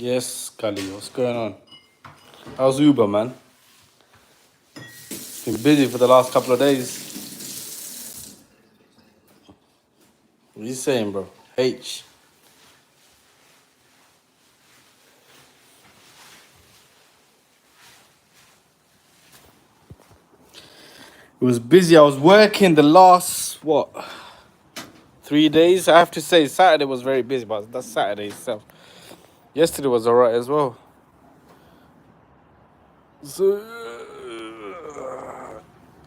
Yes, Kali, what's going on? How's Uber, man? Been busy for the last couple of days. What are you saying, bro? H. It was busy. I was working the last, 3 days? I have to say, Saturday was very busy, but that's Saturday itself. Yesterday was alright as well. So,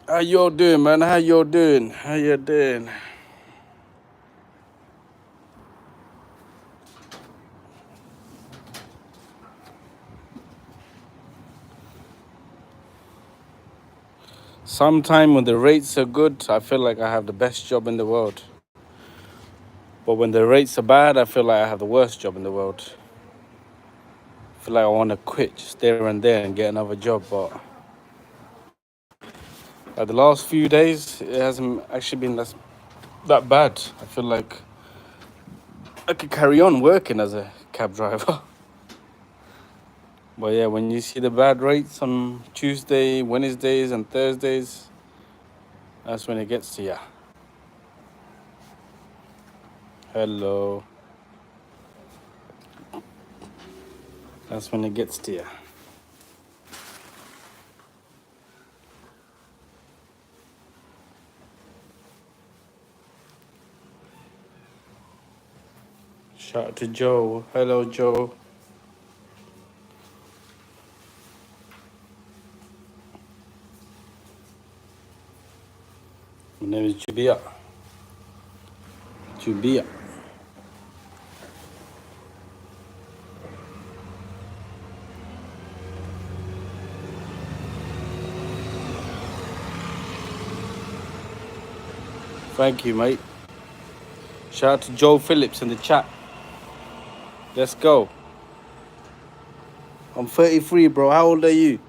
how y'all doing, man? How y'all doing? How you doing? Sometime when the rates are good, I feel like I have the best job in the world. But when the rates are bad, I feel like I have the worst job in the world. I feel like I want to quit just there and there and get another job, but the last few days it hasn't actually been that bad. I feel like I could carry on working as a cab driver. But yeah, when you see the bad rates on Tuesday, Wednesdays, and Thursdays, that's when it gets to you. Hello. That's when it gets to you. Shout out to Joe. Hello, Joe. My name is Jubia. Jubia. Thank you, mate. Shout out to Joe Phillips in the chat. Let's go. I'm 33, bro. How old are you?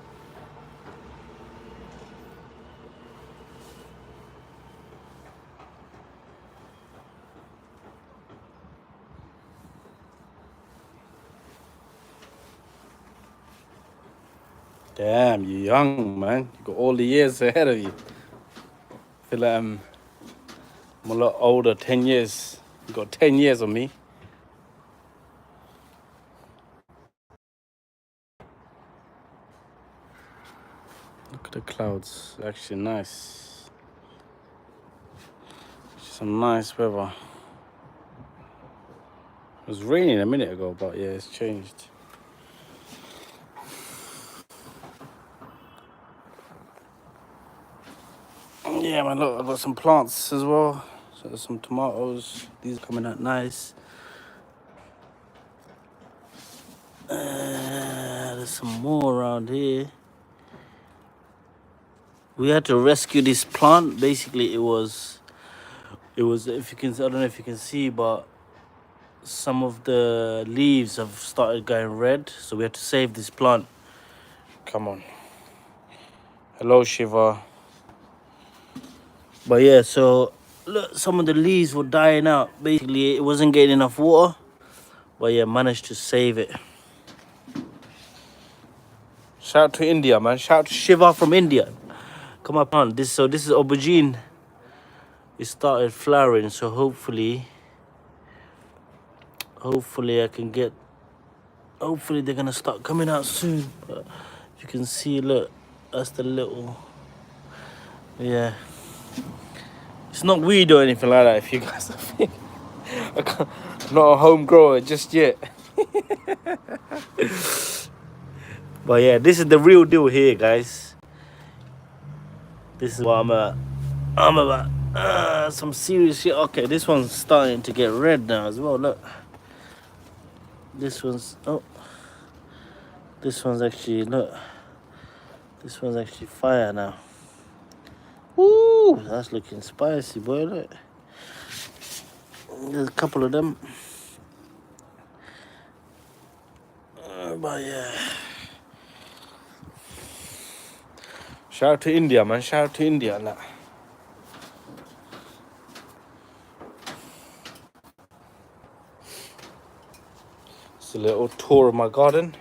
Damn, you're young, man. You got all the years ahead of you. I feel like I'm a lot older, 10 years. You got 10 years on me. Look at the clouds. Actually nice. Some nice weather. It was raining a minute ago, but yeah, it's changed. Yeah, man, look, I've got some plants as well. So there's some tomatoes. These are coming out nice. There's some more around here. We had to rescue this plant. Basically, it was, if you can, I don't know if you can see, but some of the leaves have started going red. So we had to save this plant. Come on. Hello, Shiva. But yeah, so look, some of the leaves were dying out. Basically, it wasn't getting enough water. But yeah, managed to save it. Shout out to India, man. Shout out to Shiva from India. Come on, this is aubergine. It started flowering, so hopefully I can get. Hopefully they're gonna start coming out soon. But you can see, look, that's the little. Yeah. It's not weed or anything like that. If you guys think I'm not a home grower just yet. But yeah, this is the real deal here, guys. This is what I'm about. Some serious shit. Okay, this one's starting to get red now as well. Look, this one's this one's actually This one's actually fire now. Woo, that's looking spicy, boy. Look, there's a couple of them. But yeah. Shout out to India, man. Shout out to India. Nah. a little tour of my garden.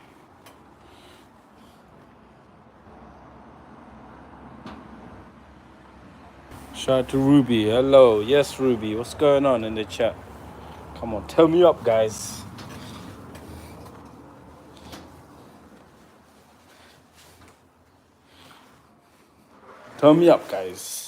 Shout out to Ruby. Hello. Yes, Ruby. What's going on in the chat? Come on, tell me up, guys. Tell me up, guys.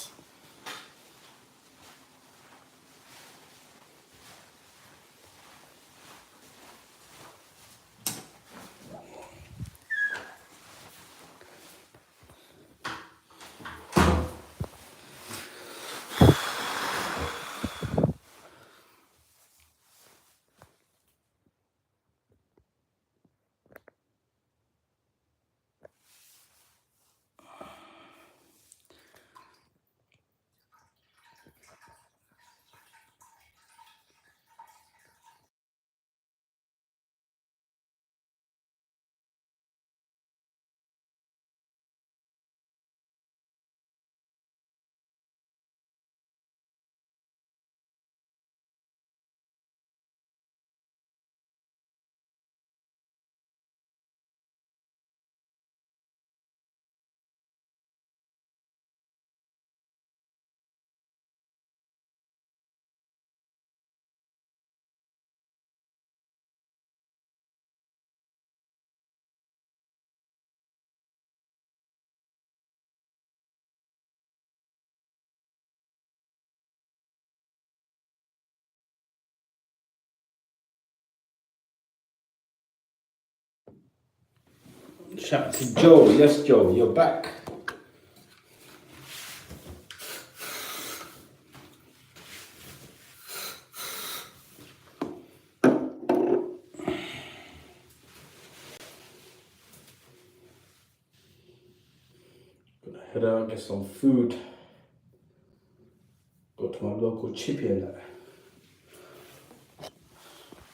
Shout out to Joe. Yes, Joe, you're back. Gonna head out, get some food. Go to my local chippy and that.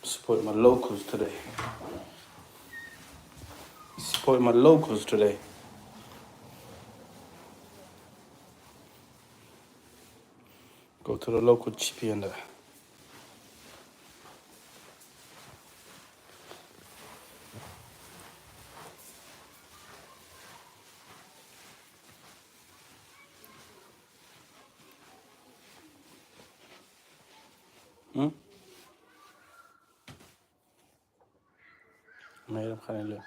Support my locals today. Support my locals today. Go to the local chippy and that. ما يرم خلينا له.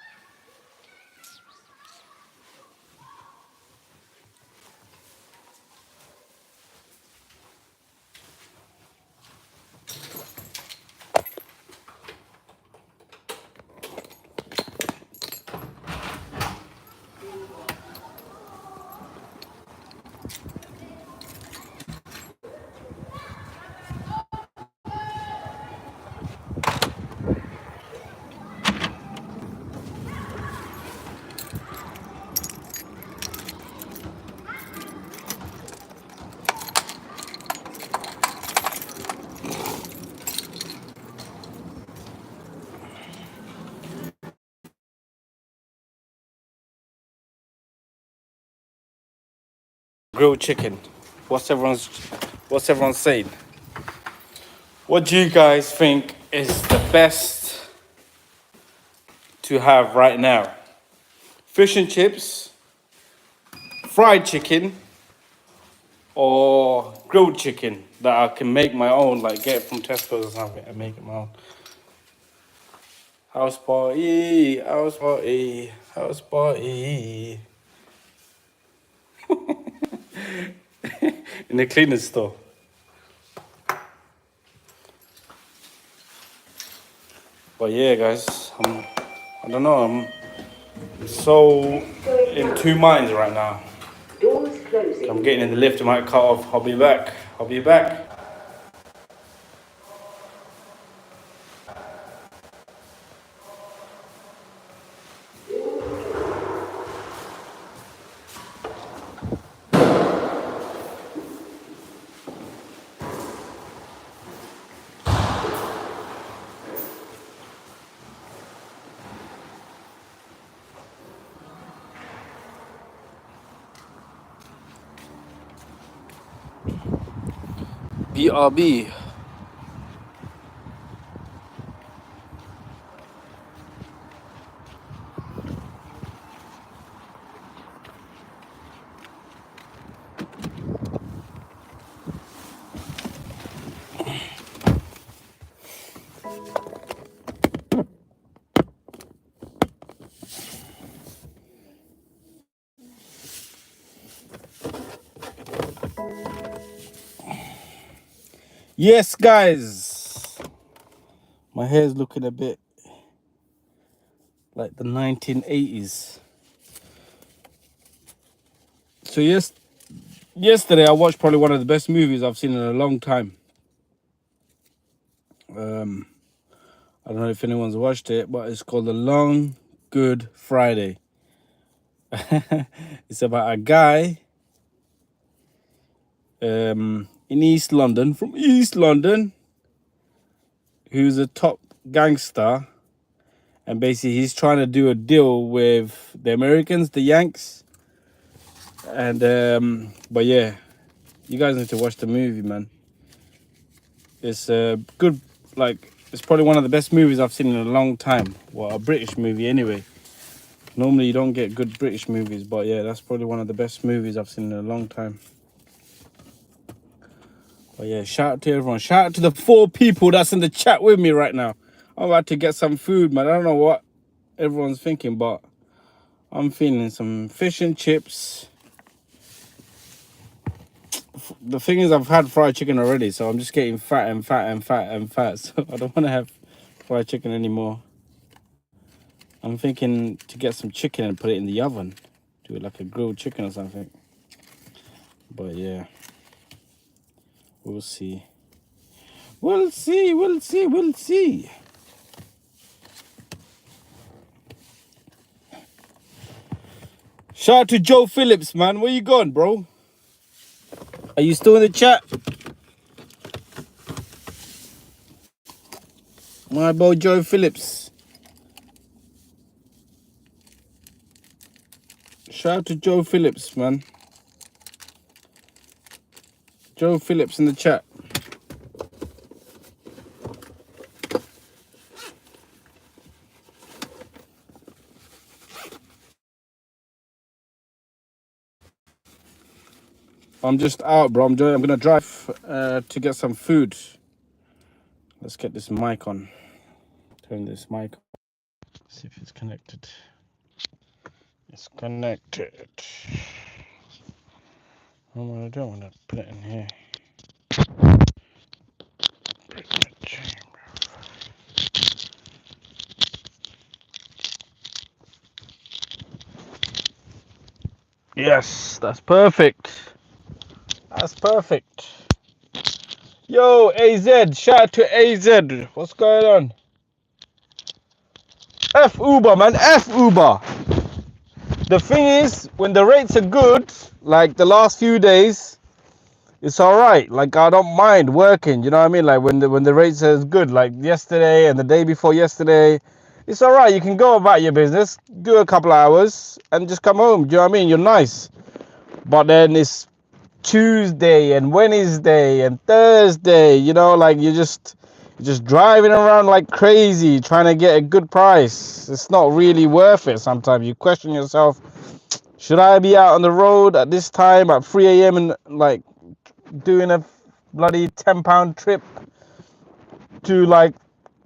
Grilled chicken. What's everyone saying? What do you guys think is the best to have right now? Fish and chips, fried chicken, or grilled chicken that I can make my own, like get it from Tesco or something and make it my own. House party, house party, house party. In the cleaning store. But yeah, guys, I don't know, I'm so in two minds right now. Doors closing. I'm getting in the lift, I might cut off. I'll be back. I'll be back. BRB. Yes, guys. My hair's looking a bit like the 1980s. So yesterday I watched probably one of the best movies I've seen in a long time. I don't know if anyone's watched it, but it's called The Long Good Friday. It's about a guy in East London, from East London, who's a top gangster, and basically he's trying to do a deal with the Americans, the Yanks, and but yeah, you guys need to watch the movie, man. It's good, like it's probably one of the best movies I've seen in a long time. Well, a British movie anyway. Normally you don't get good British movies, but yeah, that's probably one of the best movies I've seen in a long time. But yeah, shout out to everyone. Shout out to the 4 people that's in the chat with me right now. I'm about to get some food, man. I don't know what everyone's thinking, but I'm feeling some fish and chips. The thing is, I've had fried chicken already, so I'm just getting fat and fat and fat and fat. So I don't want to have fried chicken anymore. I'm thinking to get some chicken and put it in the oven. Do it like a grilled chicken or something. But yeah, we'll see. We'll see, we'll see, we'll see. Shout out to Joe Phillips, man. Where you going, bro? Are you still in the chat? My boy Joe Phillips. Shout out to Joe Phillips, man. Joe Phillips in the chat. I'm just out, bro. I'm gonna drive to get some food. Let's get this mic on. Turn this mic on. See if it's connected. It's connected. Oh, I don't want to put it in here. Yes, that's perfect. That's perfect. Yo, AZ, shout out to AZ. What's going on? F Uber, man, F Uber. The thing is, when the rates are good, like the last few days, it's all right. Like I don't mind working. You know what I mean? Like when the rates are good, like yesterday and the day before yesterday, it's all right. You can go about your business, do a couple of hours, and just come home. Do you know what I mean? You're nice. But then it's Tuesday and Wednesday and Thursday. You know, like you're just driving around like crazy trying to get a good price. It's not really worth it. Sometimes you question yourself. Should I be out on the road at this time at 3 a.m. and like doing a bloody £10 trip to like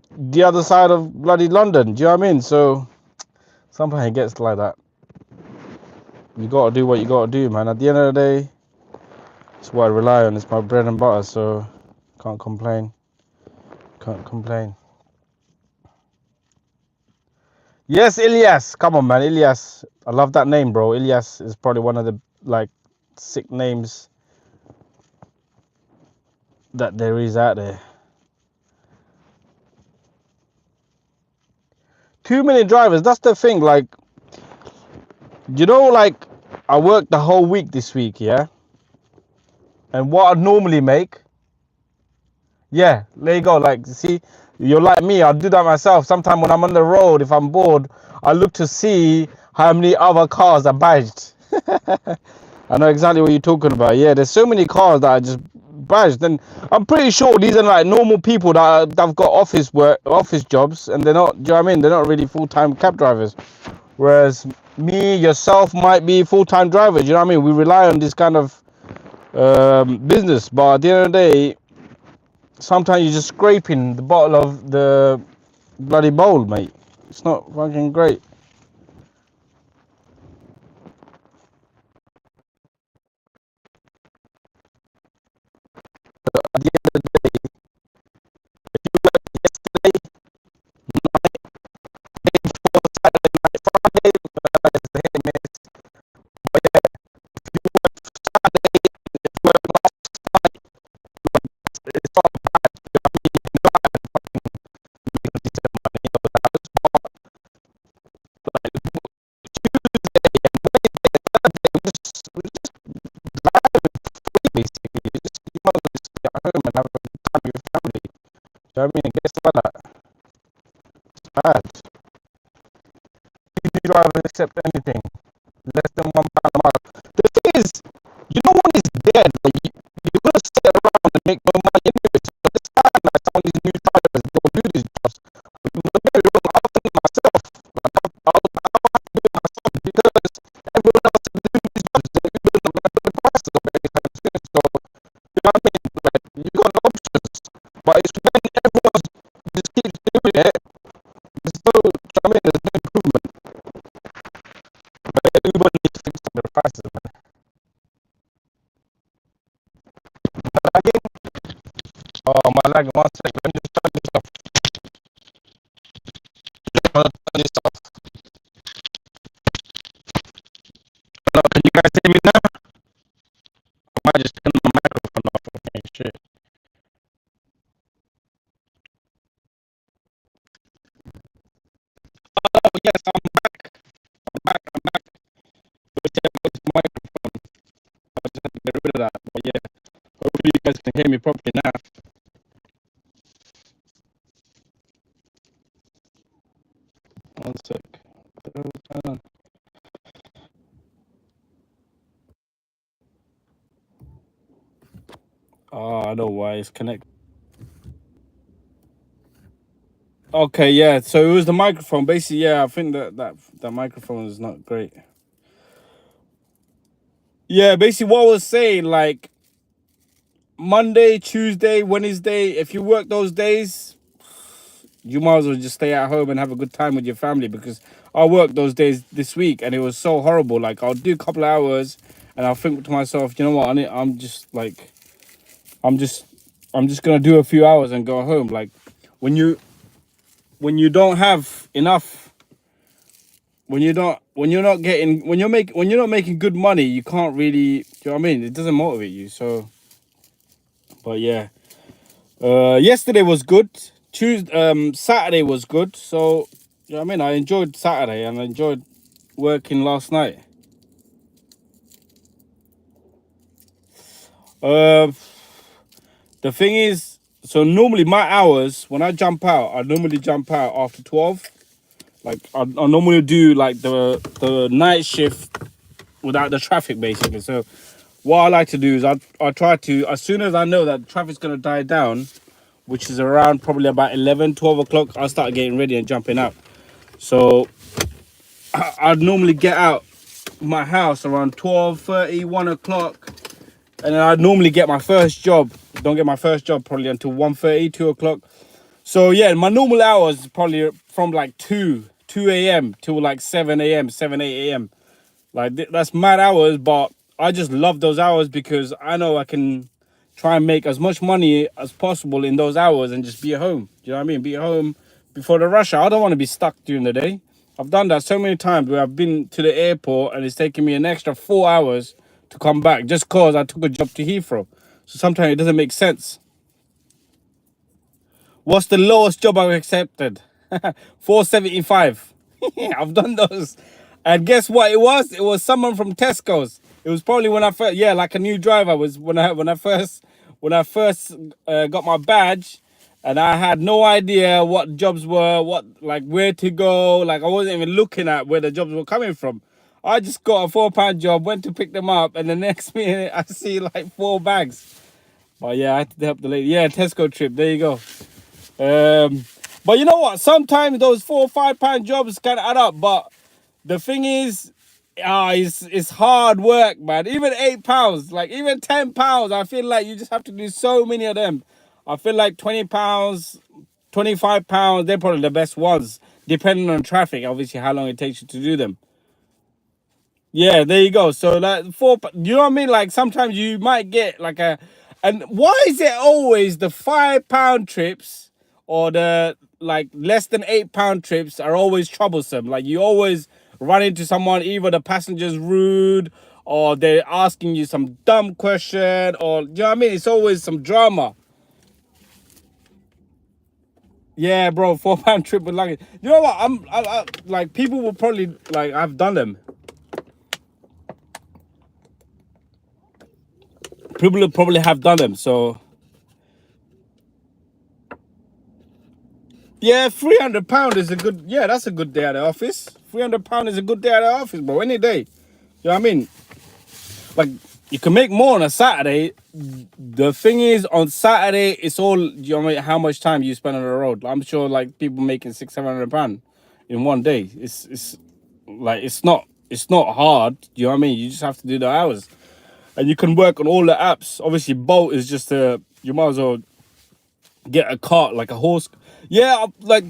the other side of bloody London? Do you know what I mean? So sometimes it gets like that. You gotta do what you gotta do, man. At the end of the day, it's what I rely on. It's my bread and butter, so can't complain. Can't complain. Yes, Ilyas. Come on, man. Ilyas. I love that name, bro. Ilyas is probably one of the like sick names that there is out there. Too many drivers. That's the thing. Like, you know, like I worked the whole week this week, yeah. And what I normally make, yeah, there you go. Like, see, you're like me. I'll do that myself. Sometimes when I'm on the road, if I'm bored, I look to see how many other cars are badged. I know exactly what you're talking about. Yeah, there's so many cars that are just badged, and I'm pretty sure these are like normal people that've got office work, office jobs, and they're not. Do you know what I mean? They're not really full-time cab drivers. Whereas me, yourself, might be full-time drivers. You know what I mean? We rely on this kind of business, but at the end of the day, sometimes you're just scraping the bottom of the bloody bowl, mate. It's not fucking great. At the end of the day, accept anything less than £1 a month. The thing is, you know when it's dead, like you're gonna sit around and make no money anyway. So at this time, like some of these new drivers, they'll do these jobs. But don't get me wrong, I'll do it myself. Like I'll have to do it myself because everyone else is doing these jobs. They're even like the prices of anytime soon. So you know what I mean? Like you got options, but it's when everyone just keeps doing it. There's no, I mean, there's no improvement. But everybody needs to fix up their prices, man. But I think, oh my lag, 1 second, let me just turn this off. Turn this off. Hello, can you guys hear me now? I might just turn my microphone off. Okay, shit. Oh yes, I'm back. I'm back. Which microphone? I just have to get rid of that. But yeah, hopefully you guys can hear me properly now. 1 sec. What the hell is going on? Oh, I know why it's connected. Okay, yeah. So it was the microphone. Basically, yeah, I think that microphone is not great. Yeah, basically what I was saying, like Monday, Tuesday, Wednesday, if you work those days, you might as well just stay at home and have a good time with your family, because I worked those days this week and it was so horrible. Like I'll do a couple of hours and I'll think to myself, you know what, I'm just gonna do a few hours and go home. Like when you don't have enough, when you're not making good money, you can't really, you know what I mean? It doesn't motivate you. So, but yeah, yesterday was good. Saturday was good. So, you know what I mean? I enjoyed Saturday and I enjoyed working last night. The thing is, so normally my hours, when I jump out, I normally jump out after 12. Like I normally do like the night shift without the traffic, basically. So what I like to do is I try to, as soon as I know that traffic's going to die down, which is around probably about 11, 12 o'clock, I start getting ready and jumping out. So I'd normally get out my house around 12:30, 1 o'clock. And then I'd normally get my first job. Don't get my first job probably until 1:30, 2 o'clock. So yeah, my normal hours probably from like 2 a.m. till like 7 a.m., 7, 8 a.m. Like that's mad hours, but I just love those hours because I know I can try and make as much money as possible in those hours and just be at home. Do you know what I mean? Be at home before the rush hour. I don't want to be stuck during the day. I've done that so many times where I've been to the airport and it's taken me an extra 4 hours to come back just cause I took a job to Heathrow. So sometimes it doesn't make sense. What's the lowest job I've accepted? 475. I've done those. And guess what it was? It was someone from Tesco's. It was probably when I first, yeah, like a new driver was when I first got my badge, and I had no idea what jobs were, where to go. Like I wasn't even looking at where the jobs were coming from. I just got a £4 job, went to pick them up, and the next minute I see like 4 bags. But yeah, I had to help the lady. Yeah, Tesco trip. There you go. But you know what? Sometimes those £4 or £5 jobs can add up. But the thing is, it's hard work, man. Even £8, like even £10, I feel like you just have to do so many of them. I feel like £20, £25, they're probably the best ones, depending on traffic. Obviously, how long it takes you to do them. Yeah, there you go. So like you know what I mean? Like sometimes you might get like and why is it always the £5 trips or the like less than £8 trips are always troublesome? Like you always run into someone, either the passenger's rude or they're asking you some dumb question, or you know what I mean? It's always some drama. Yeah, bro, £4 trip with luggage. You know what? I like people will probably like I've done them. People probably have done them, so yeah, £300 is a good. Yeah, that's a good day at the office. £300 is a good day at the office, bro. Any day. You know what I mean? Like, you can make more on a Saturday. The thing is, on Saturday, it's all, you know what I mean, how much time you spend on the road. I'm sure, like, people making £600-700 in one day. It's like, it's not hard. You know what I mean? You just have to do the hours. And you can work on all the apps. Obviously, Bolt is just you might as well get a cart, like a horse. Yeah, like,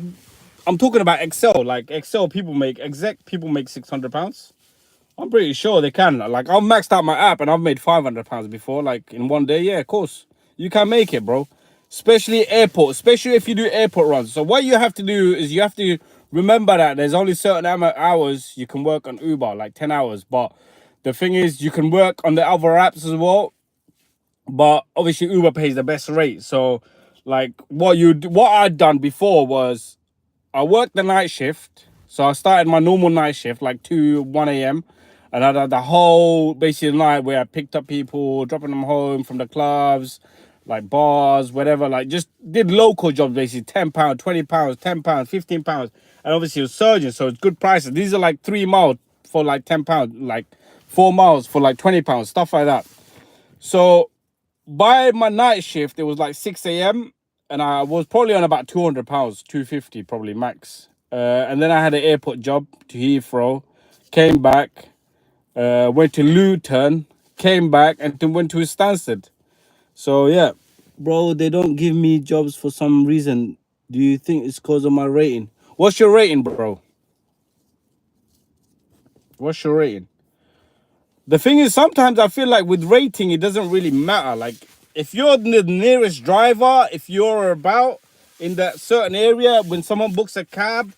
I'm talking about Excel. Like, Excel people make, exec people make £600. I'm pretty sure they can. Like, I've maxed out my app and I've made £500 before, like, in one day. Yeah, of course. You can make it, bro. Especially airport, especially if you do airport runs. So what you have to do is you have to remember that there's only certain hours you can work on Uber, like 10 hours. But the thing is, you can work on the other apps as well. But obviously Uber pays the best rate. So, like, what I'd done before was I worked the night shift. So I started my normal night shift, like 1 a.m. And I had the whole basically night where I picked up people, dropping them home from the clubs, like bars, whatever. Like, just did local jobs, basically £10, £20, £10, £15. And obviously it was surgeon, so it's good prices. These are like 3 miles for like £10, like 4 miles for like £20, stuff like that. So by my night shift, it was like 6 a.m. and I was probably on about £200, 250 probably max. And then I had an airport job to Heathrow, came back, went to Luton, came back, and then went to Stansted. So yeah, bro, they don't give me jobs for some reason. Do you think it's because of my rating? What's your rating, bro? What's your rating? The thing is, sometimes I feel like with rating, it doesn't really matter. Like, if you're the nearest driver, if you're about in that certain area, when someone books a cab,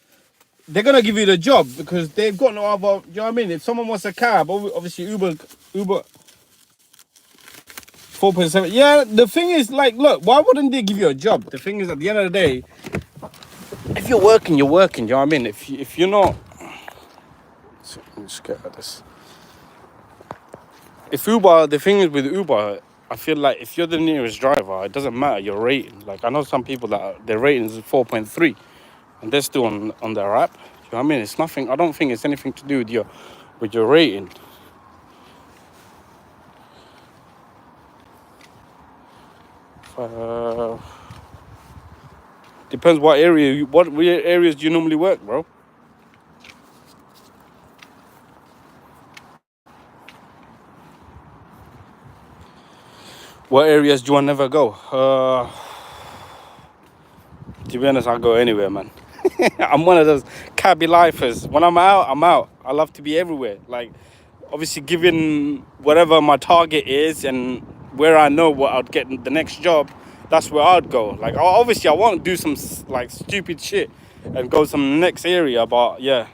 they're gonna give you the job because they've got no other. You know what I mean? If someone wants a cab, obviously Uber 4.7. Yeah, the thing is, like, look, why wouldn't they give you a job? The thing is, at the end of the day, if you're working, you're working. You know what I mean? If you're not, let me just get at this. If Uber, the thing is with Uber, I feel like if you're the nearest driver, it doesn't matter your rating. Like, I know some people that their rating is 4.3, and they're still on their app. You know what I mean? It's nothing. I don't think it's anything to do with your rating. Depends what area. What areas do you normally work, bro? What areas do I never go? To be honest, I'll go anywhere, man. I'm one of those cabby lifers. When I'm out, I'm out. I love to be everywhere. Like, obviously, given whatever my target is and where I know what I'd get the next job, that's where I'd go. Like, obviously, I won't do some like stupid shit and go some next area, but yeah.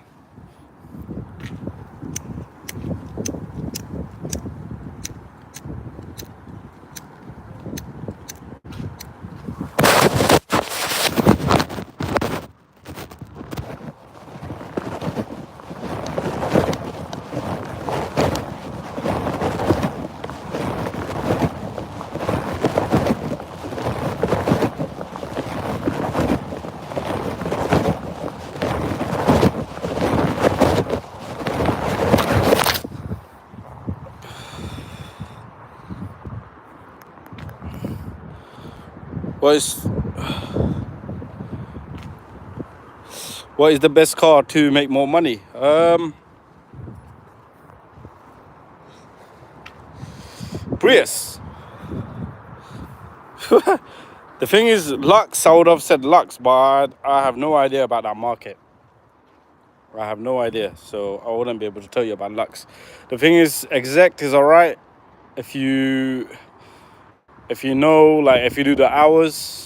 What is the best car to make more money? Prius. The thing is, Lux, I would have said Lux, but I have no idea about that market. I have no idea, so I wouldn't be able to tell you about Lux. The thing is, Exec is alright if you know, like, if you do the hours,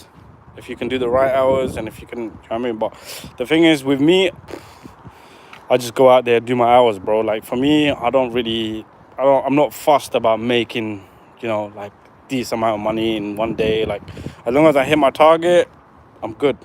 if you can do the right hours, and if you can, you know what I mean? But the thing is, with me, I just go out there, do my hours, bro. Like, for me, I'm not fussed about making, you know, like, this amount of money in one day. Like, as long as I hit my target, I'm good.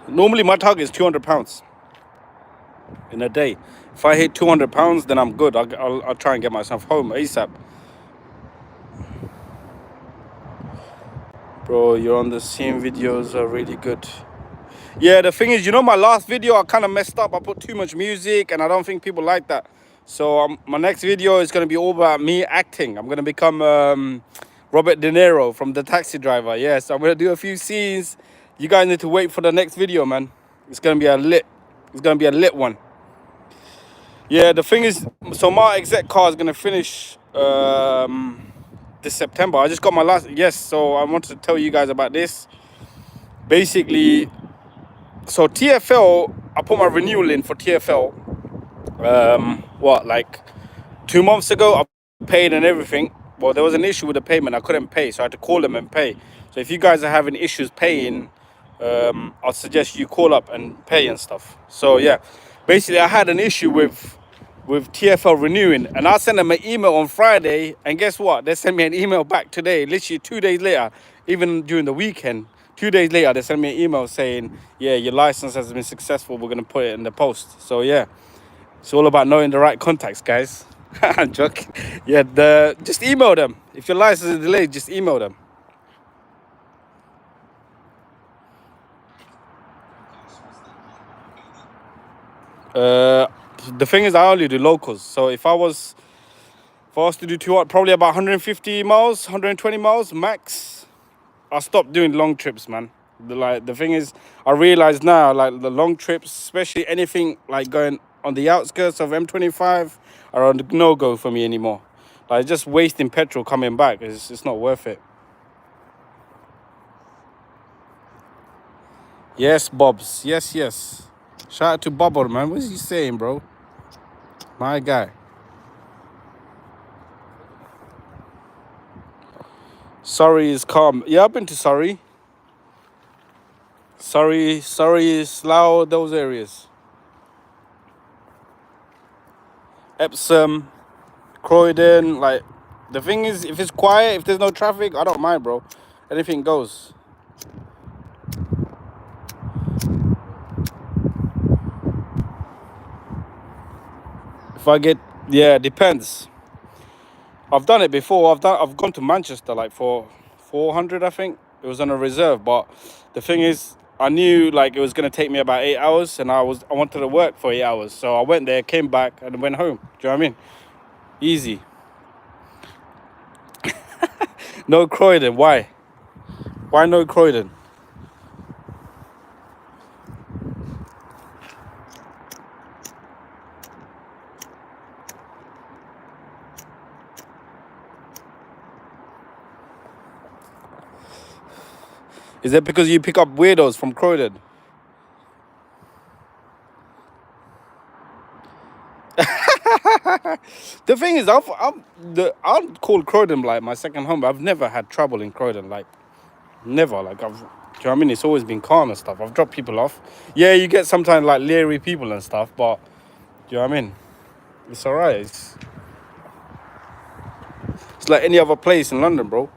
Normally my target is 200 pounds in a day. If I hit 200 pounds, then I'm good. I'll try and get myself home ASAP. Bro, you're on the scene videos are really good. Yeah, the thing is, you know, my last video, I kind of messed up. I put too much music, and I don't think people like that. So my next video is going to be all about me acting. I'm going to become Robert De Niro from The Taxi Driver. Yeah, so I'm going to do a few scenes. You guys need to wait for the next video, man. It's going to be a lit one. Yeah, the thing is, so my exec car is going to finish this September. I just got my last, yes, so I wanted to tell you guys about this. Basically, so TFL, I put my renewal in for TFL, like 2 months ago. I paid and everything. Well, there was an issue with the payment. I couldn't pay, so I had to call them and pay. So if you guys are having issues paying, I'll suggest you call up and pay and stuff. So yeah, basically I had an issue with TFL renewing, and I sent them an email on Friday, and guess what? They sent me an email back today, literally 2 days later, even during the weekend. 2 days later, they sent me an email saying, yeah, your license has been successful. We're going to put it in the post. So yeah, it's all about knowing the right contacts, guys. I'm joking. Yeah, just email them. If your license is delayed, just email them. The thing is, I only do locals. So if I was to do probably about 150 miles, 120 miles max, I stopped doing long trips, man. The thing is, I realize now, like the long trips, especially anything like going on the outskirts of M25, are a no-go for me anymore. Like just wasting petrol coming back. It's not worth it. Yes, Bobs. Yes. Shout out to Bobber, man. What's he saying, bro? My guy. Surrey is calm. Yeah, I've been to Surrey. Surrey, Slough, those areas. Epsom, Croydon, like, the thing is, if it's quiet, if there's no traffic, I don't mind, bro. Anything goes. If I get, yeah, depends. I've done it before. I've gone to Manchester like for 400, I think. It was on a reserve, but the thing is, I knew like it was gonna take me about 8 hours, and I wanted to work for 8 hours, so I went there, came back, and went home. Do you know what I mean? Easy. No Croydon. Why? Why no Croydon? Is that because you pick up weirdos from Croydon? The thing is, I'm called Croydon like my second home, but I've never had trouble in Croydon. Like, never. Like, do you know what I mean? It's always been calm and stuff. I've dropped people off. Yeah, you get sometimes like leery people and stuff, but do you know what I mean? It's alright. It's like any other place in London, bro.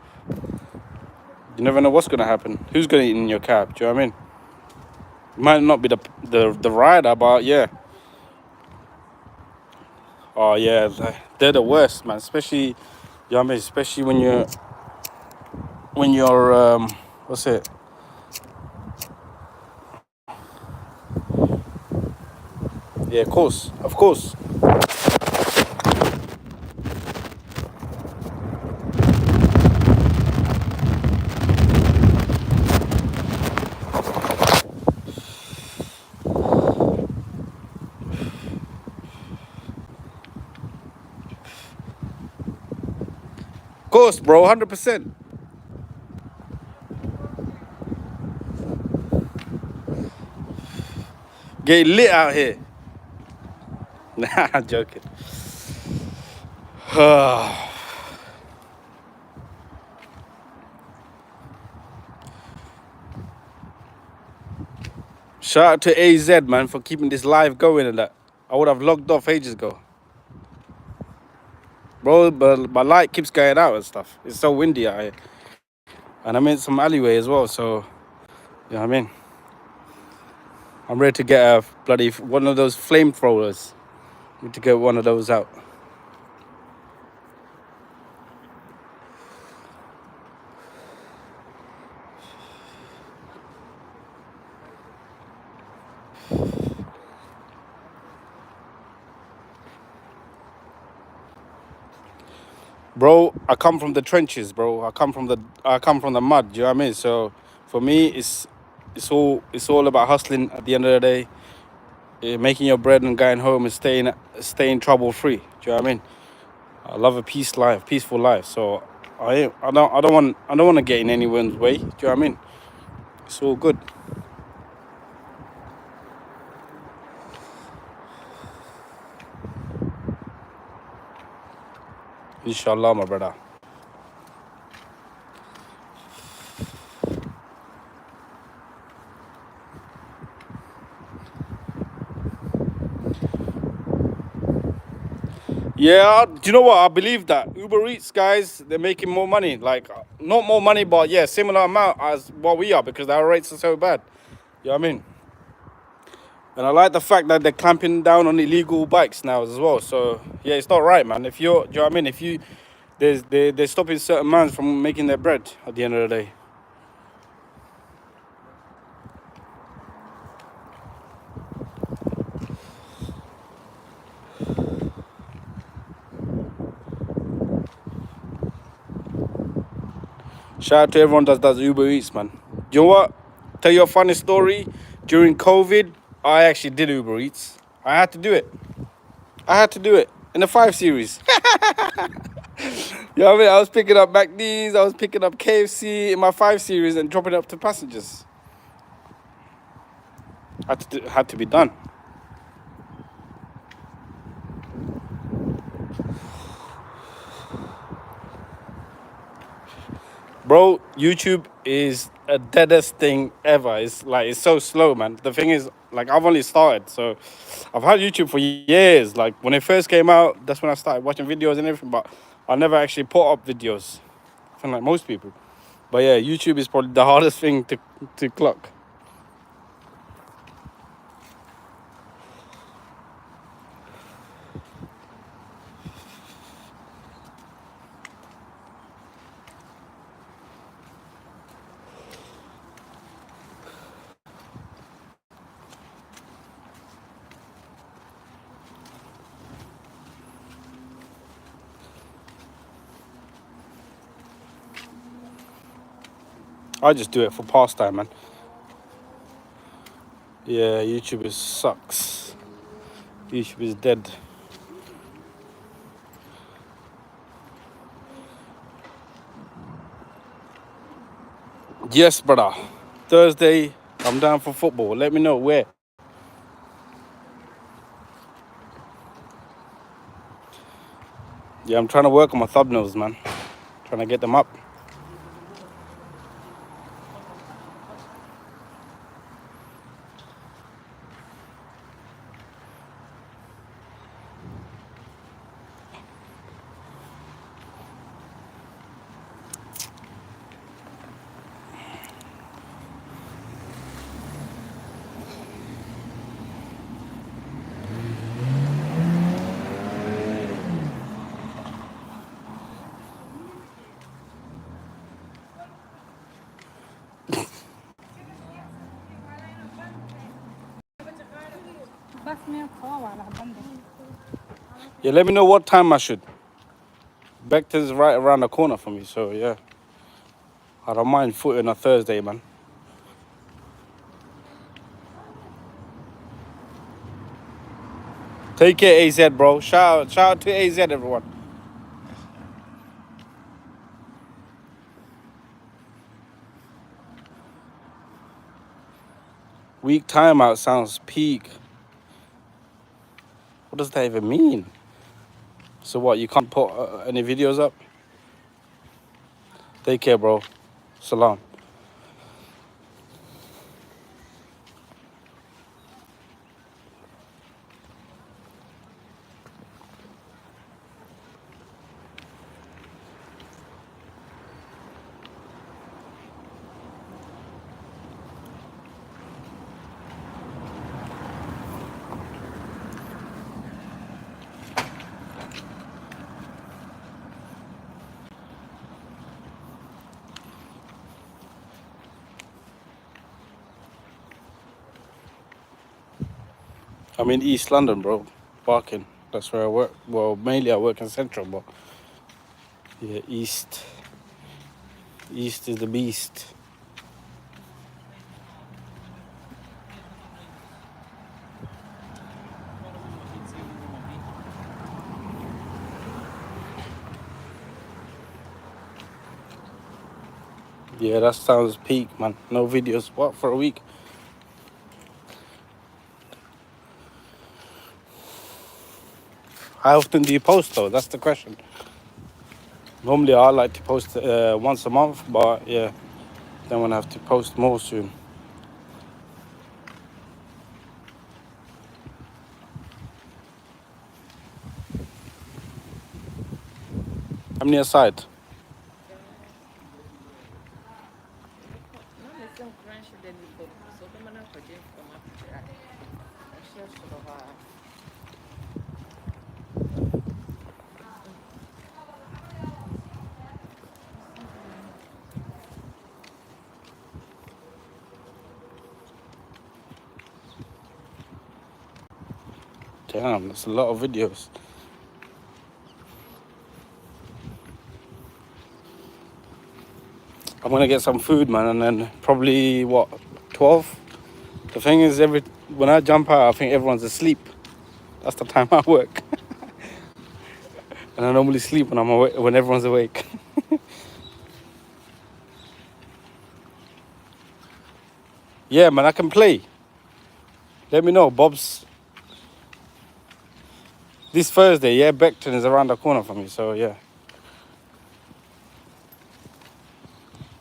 You never know what's gonna happen. Who's gonna eat in your cab? Do you know what I mean? Might not be the rider, but yeah. Oh yeah, they're the worst, man. Especially, you know what I mean? Especially when you're what's it? Yeah, of course. Of course, bro. 100%. Get lit out here. Nah, I'm joking. Shout out to AZ, man, for keeping this live going and that. I would have logged off ages ago. Bro, but my light keeps going out and stuff. It's so windy out here. And I'm in some alleyway as well, so, you know what I mean? I'm ready to get a bloody one of those flamethrowers. Need to get one of those out. Bro, I come from the trenches, bro. I come from the mud. Do you know what I mean? So for me, it's all about hustling. At the end of the day, making your bread and going home and staying trouble free. Do you know what I mean? I love a peaceful life. So I don't want to get in anyone's way. Do you know what I mean? It's all good. Inshallah, my brother. Yeah, do you know what? I believe that Uber Eats guys, they're making more money. Like, not more money, but yeah, similar amount as what we are because our rates are so bad. You know what I mean? And I like the fact that they're clamping down on illegal bikes now as well. So yeah, it's not right, man. If you're, do you know what I mean? If you, they're stopping certain mans from making their bread at the end of the day. Shout out to everyone that does Uber Eats, man. You know what? Tell you a funny story. During COVID, I actually did Uber Eats. I had to do it. I had to do it in the 5 Series. You know what I mean? I was picking up McD's, I was picking up KFC in my 5 Series and dropping it up to passengers. Had to be done. Bro, YouTube is a deadest thing ever. It's so slow, man. The thing is, like, I've only started, so I've had YouTube for years. Like, when it first came out, that's when I started watching videos and everything, but I never actually put up videos. I think like most people. But yeah, YouTube is probably the hardest thing to clock. I just do it for pastime, man. Yeah, YouTube sucks. YouTube is dead. Yes, brother. Thursday, I'm down for football. Let me know where. Yeah, I'm trying to work on my thumbnails, man. Trying to get them up. Yeah, let me know what time I should. Beckton's right around the corner for me, so yeah. I don't mind footing a Thursday, man. Take care, AZ, bro. Shout out to AZ, everyone. Week timeout sounds peak. What does that even mean? So what, you can't put any videos up? Take care, bro. Salam. I'm in East London, bro. Barking. That's where I work. Well, mainly I work in Central, but yeah, East. East is the beast. Yeah, that sounds peak, man. No videos. What, for a week? How often do you post, though? That's the question. Normally, I like to post once a month, but yeah, then we'll have to post more soon. How many aside? Damn, that's a lot of videos. I'm gonna get some food, man, and then probably, what, 12? The thing is, when I jump out, I think everyone's asleep. That's the time I work. And I normally sleep when I'm awake, when everyone's awake. Yeah, man, I can play. Let me know, Bob's. This Thursday, yeah, Beckton is around the corner for me, so yeah.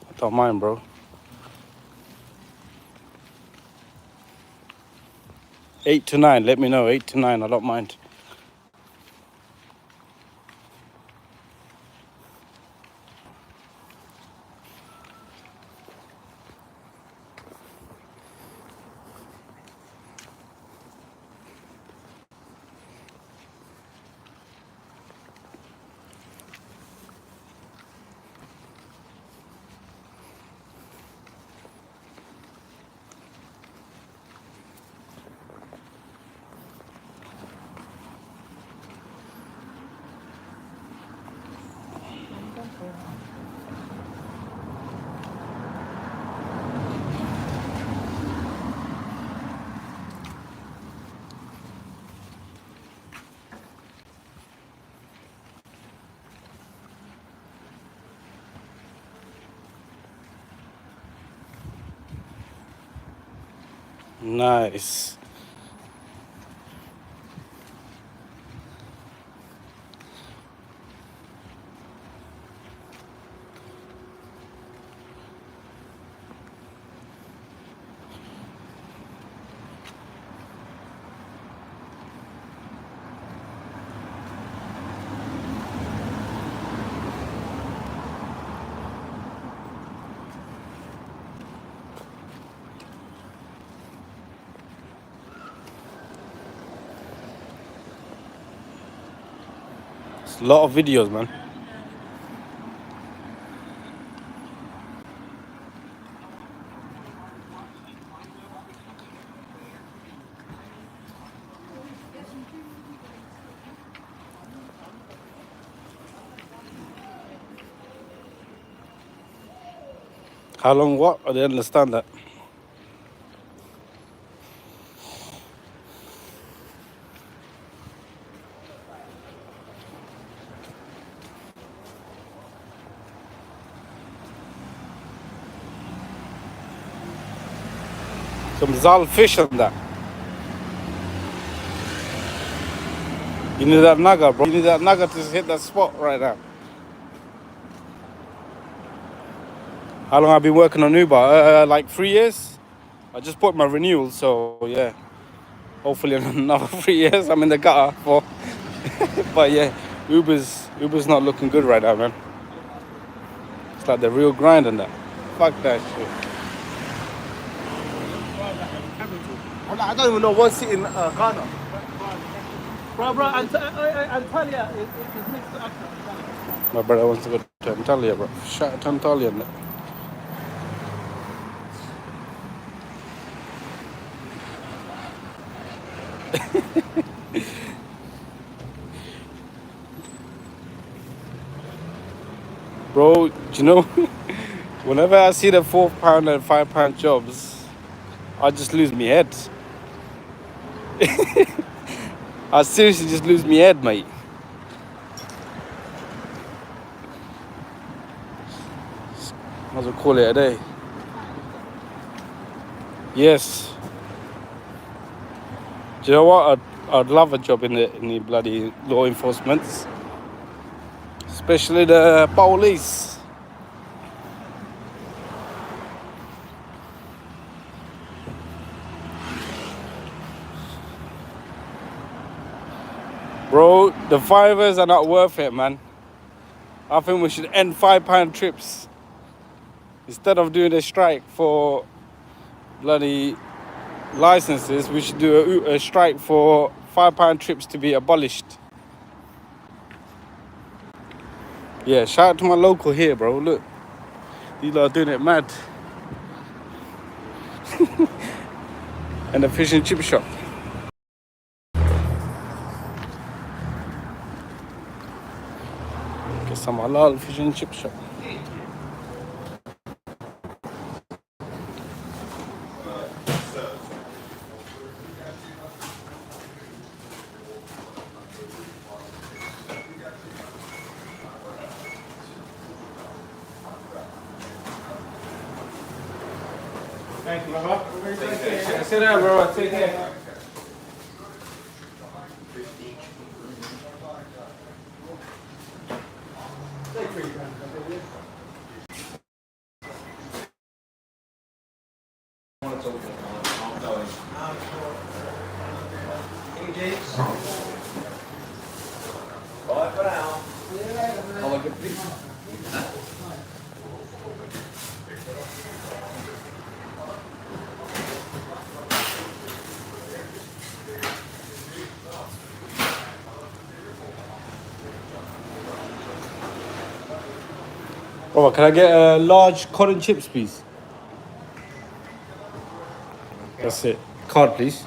I don't mind, bro. 8 to 9, let me know, 8 to 9, I don't mind. Nice. It's a lot of videos, man. How long what? I didn't understand that. Some Zal fish on that. You need that naga, bro. You need that naga to hit that spot right now. How long I've been working on Uber? Like 3 years. I just bought my renewal, so yeah. Hopefully in another 3 years I'm in the gutter for. But yeah, Uber's not looking good right now, man. It's like the real grind and that. Fuck that shit. I don't even know one city in Ghana. Bro, Antalya is next to Accra. My brother wants to go to Antalya, bro. Shout out to Antalya and that. Bro, do you know, whenever I see the £4 and £5 jobs, I just lose my head. I seriously just lose my head, mate. Might as well call it a day. Yes. Do you know what? I'd love a job in the bloody law enforcement, especially the police. Bro, the fivers are not worth it, man. I think we should end £5 trips. Instead of doing a strike for bloody licenses, we should do a strike for £5 trips to be abolished. Yeah, shout out to my local here, bro. Look, these lot are doing it mad. And the fish and chip shop. Get some halal fish and chip shop. Thank you, brother. Sit down, bro. Take care. Oh, can I get a large cod and chips, please? That's it. Card, please.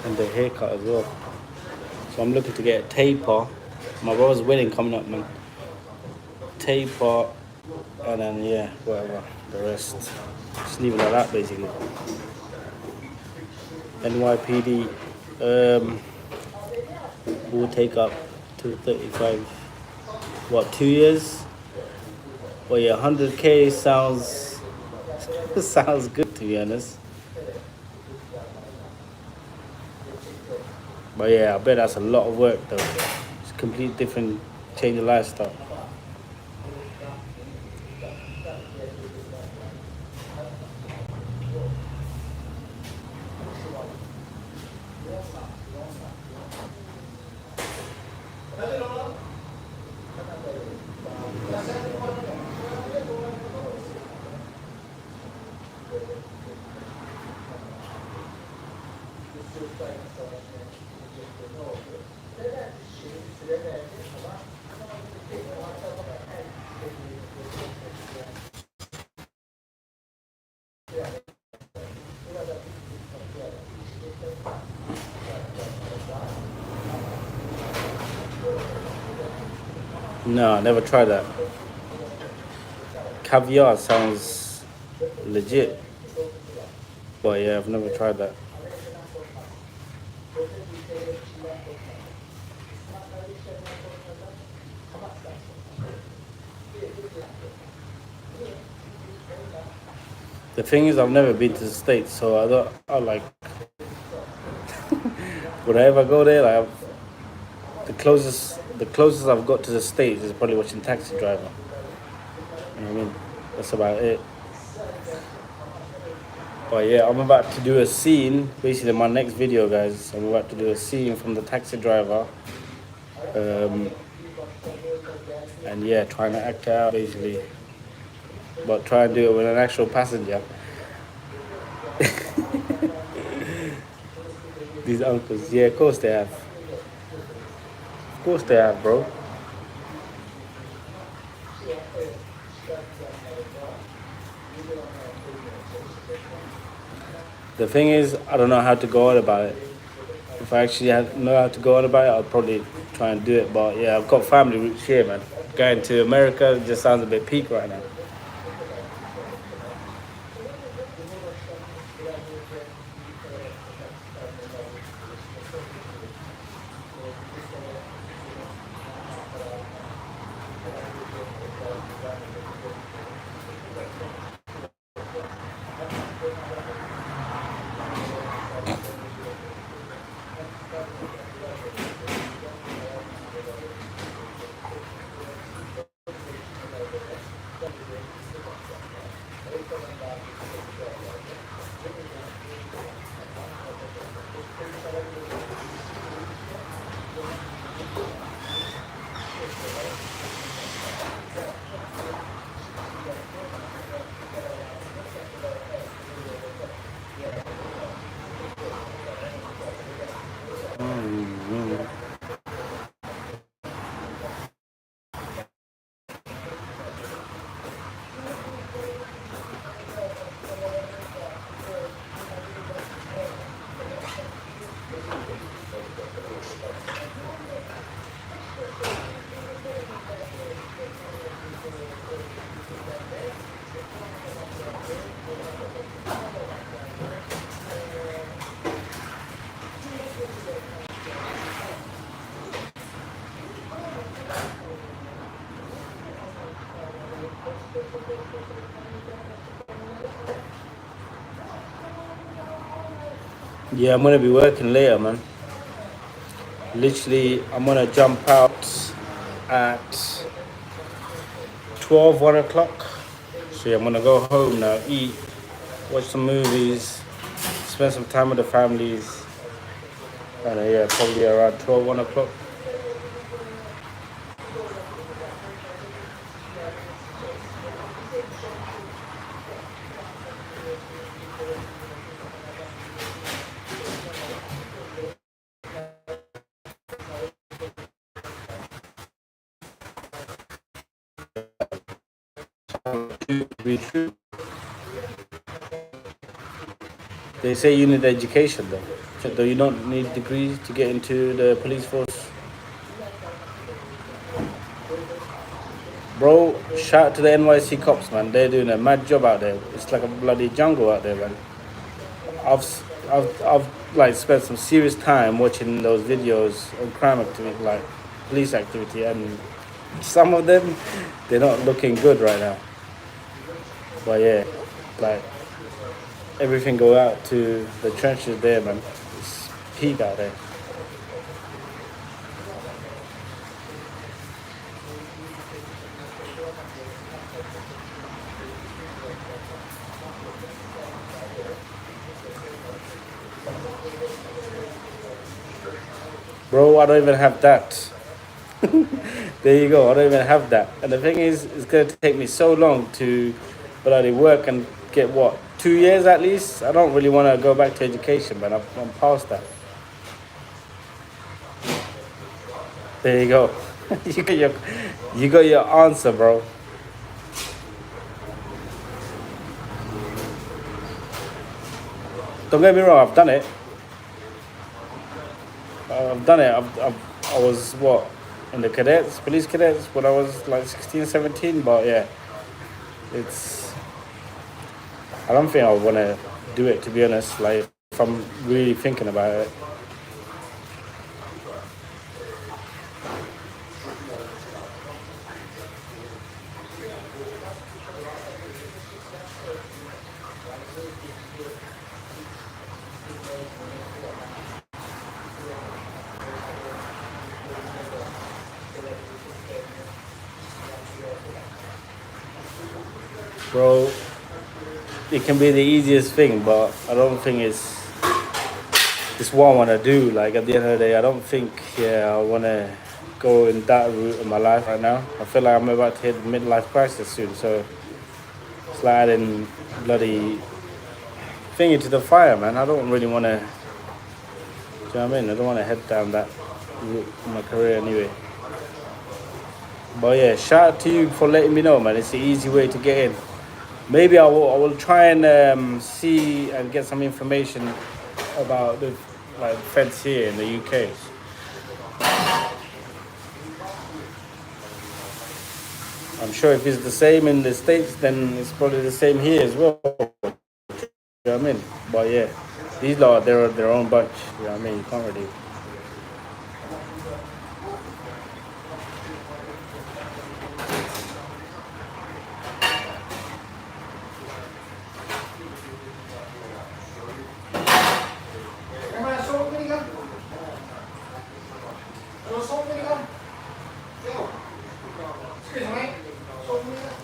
And the haircut as well. So I'm looking to get a taper. My brother's wedding coming up, man. Taper, and then yeah, whatever. The rest, just leave it like that, basically. NYPD will take up to 35. What, 2 years? Well, yeah, 100K sounds sounds good, to be honest. But yeah, I bet that's a lot of work though. It's a complete different change of lifestyle. No, I never tried that. Caviar sounds legit. But yeah, I've never tried that. The thing is, I've never been to the States, so I like, would I ever go there? Like, the closest I've got to the States is probably watching Taxi Driver. You know what I mean? That's about it. But yeah, I'm about to do a scene, basically my next video, guys. I'm about to do a scene from the Taxi Driver. and yeah, trying to act it out basically, but try and do it with an actual passenger. These uncles, yeah, of course they have. Of course they have, bro. The thing is, I don't know how to go on about it. If I actually know how to go on about it, I'll probably try and do it. But yeah, I've got family roots here, man. Going to America just sounds a bit peak right now. Yeah, I'm gonna be working later, man. Literally, I'm gonna jump out at 1 o'clock. So yeah, I'm gonna go home now, eat, watch some movies, spend some time with the families, and yeah, probably around 1 o'clock. To be true. They say you need education though. So though you don't need degrees to get into the police force. Bro, shout out to the NYC cops, man. They're doing a mad job out there. It's like a bloody jungle out there, man. I've like spent some serious time watching those videos on crime activity, like police activity, and some of them, they're not looking good right now. But yeah, like everything go out to the trenches there, man. It's peak out there. Bro, I don't even have that. There you go. I don't even have that. And the thing is, it's gonna take me so long to bloody work and get what 2 years at least. I don't really want to go back to education, but I'm past that. There you go. You got your answer, bro. Don't get me wrong. I've done it. I've done it. I was what in the cadets, police cadets, when I was like 16, 17. But yeah, it's. I don't think I want to do it, to be honest. Like if I'm really thinking about it. Bro, it can be the easiest thing, but I don't think it's what I want to do. Like at the end of the day, I don't think, yeah, I want to go in that route in my life right now. I feel like I'm about to hit midlife crisis soon, so it's like adding bloody finger to the fire, man. I don't really want to. Do you know what I mean? I don't want to head down that route in my career anyway. But yeah, shout out to you for letting me know, man. It's the easy way to get in. Maybe I will try and see and get some information about the like feds here in the UK. I'm sure if it's the same in the States, then it's probably the same here as well. You know what I mean? But yeah, these lot, they're their own bunch. You know what I mean? You can't really.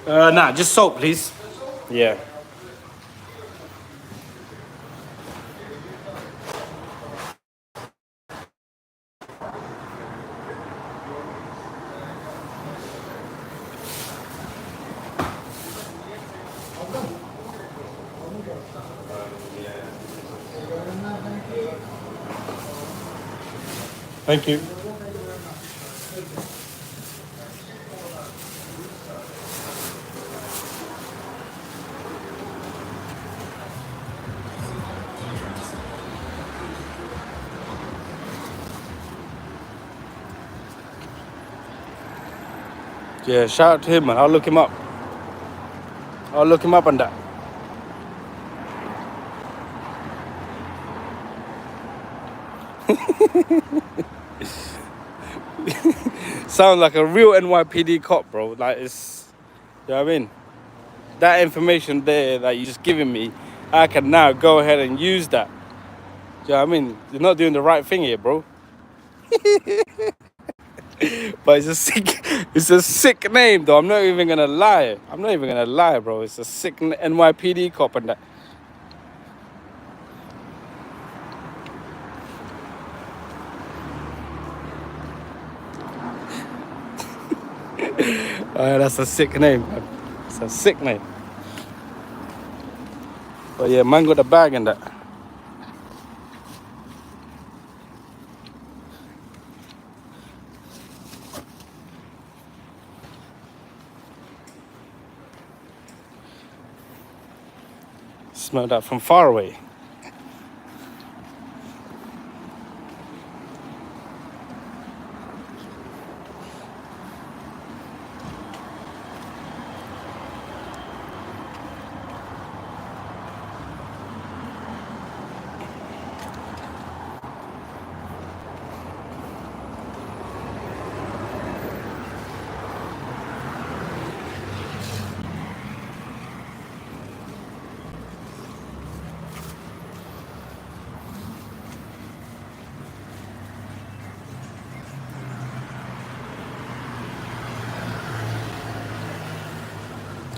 Nah, just soap, please. Yeah. Thank you. Yeah, shout out to him, man. I'll look him up. I'll look him up on that. Sounds like a real NYPD cop, bro. Like it's, you know what I mean? That information there that you just giving me, I can now go ahead and use that. Do you know what I mean? You're not doing the right thing here, bro. But it's a sick name though. I'm not even gonna lie. Bro. It's a sick NYPD cop and that. That's a sick name, man. It's a sick name. But yeah, man got the bag in that. Smell that from far away.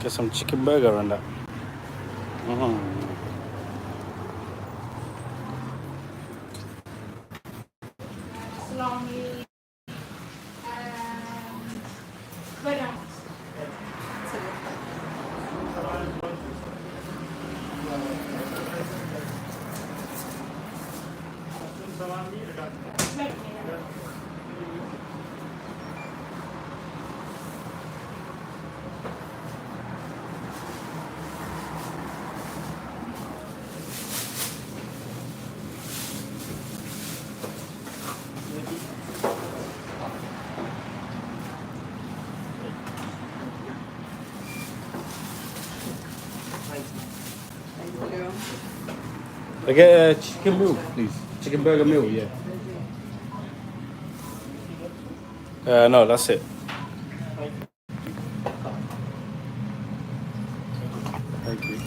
Get some chicken burger on that. Salami, banana. I get a chicken meal, please. Chicken burger meal, yeah. No, that's it. Thank you.